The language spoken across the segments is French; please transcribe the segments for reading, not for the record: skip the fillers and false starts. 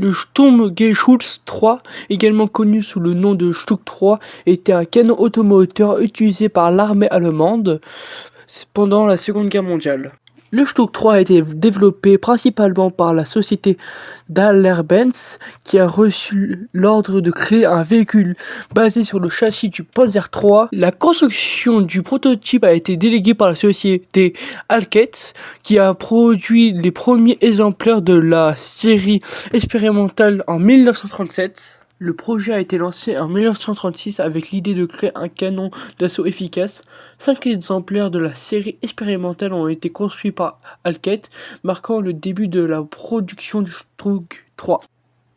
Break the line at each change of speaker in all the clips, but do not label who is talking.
Le Sturmgeschütz 3, également connu sous le nom de Stuka 3, était un canon automoteur utilisé par l'armée allemande pendant la Seconde Guerre mondiale. Le Stuka 3 a été développé principalement par la société Daimler-Benz, qui a reçu l'ordre de créer un véhicule basé sur le châssis du Panzer III. La construction du prototype a été déléguée par la société Alket, qui a produit les premiers exemplaires de la série expérimentale en 1937. Le projet a été lancé en 1936 avec l'idée de créer un canon d'assaut efficace. 5 exemplaires de la série expérimentale ont été construits par Alket, marquant le début de la production du Stuka 3.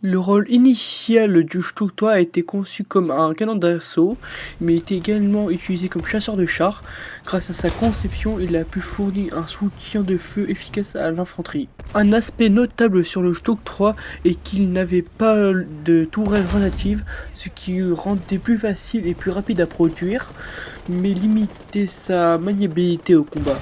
Le rôle initial du Stuka 3 a été conçu comme un canon d'assaut, mais était également utilisé comme chasseur de chars. Grâce à sa conception, il a pu fournir un soutien de feu efficace à l'infanterie. Un aspect notable sur le Stuka 3 est qu'il n'avait pas de tourelle rotative, ce qui rendait plus facile et plus rapide à produire, mais limitait sa maniabilité au combat.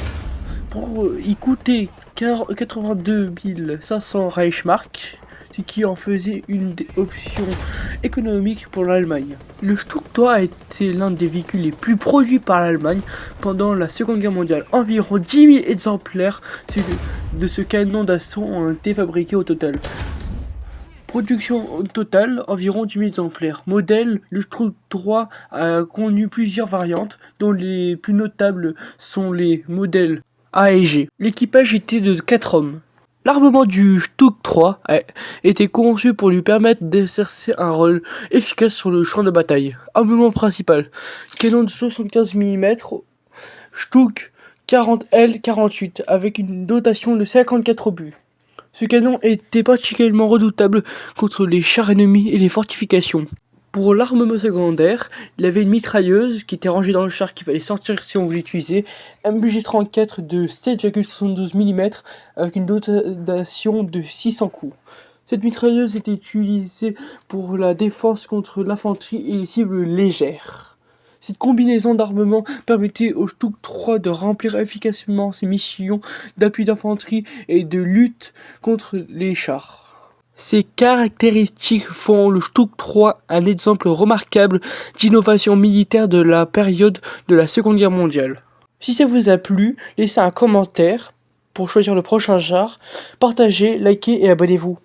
Il coûtait 82 500 Reichsmark, ce qui en faisait une des options économiques pour l'Allemagne. Le Stuka 3 a été l'un des véhicules les plus produits par l'Allemagne pendant la Seconde Guerre mondiale. Environ 10 000 exemplaires de ce canon d'assaut ont été fabriqués au total. Production totale, environ 10 000 exemplaires. Modèle, le Stuka 3 a connu plusieurs variantes, dont les plus notables sont les modèles A et G. L'équipage était de 4 hommes. L'armement du Stuka 3 a été conçu pour lui permettre d'exercer un rôle efficace sur le champ de bataille. Armement principal, canon de 75 mm, Stuka 40L48 avec une dotation de 54 obus. Ce canon était particulièrement redoutable contre les chars ennemis et les fortifications. Pour l'armement secondaire, il avait une mitrailleuse qui était rangée dans le char qu'il fallait sortir si on voulait l'utiliser, MBG-34 de 7,72 mm avec une dotation de 600 coups. Cette mitrailleuse était utilisée pour la défense contre l'infanterie et les cibles légères. Cette combinaison d'armement permettait au Stuka 3 de remplir efficacement ses missions d'appui d'infanterie et de lutte contre les chars. Ces caractéristiques font le Stuka 3 un exemple remarquable d'innovation militaire de la période de la Seconde Guerre mondiale. Si ça vous a plu, laissez un commentaire pour choisir le prochain char, partagez, likez et abonnez-vous.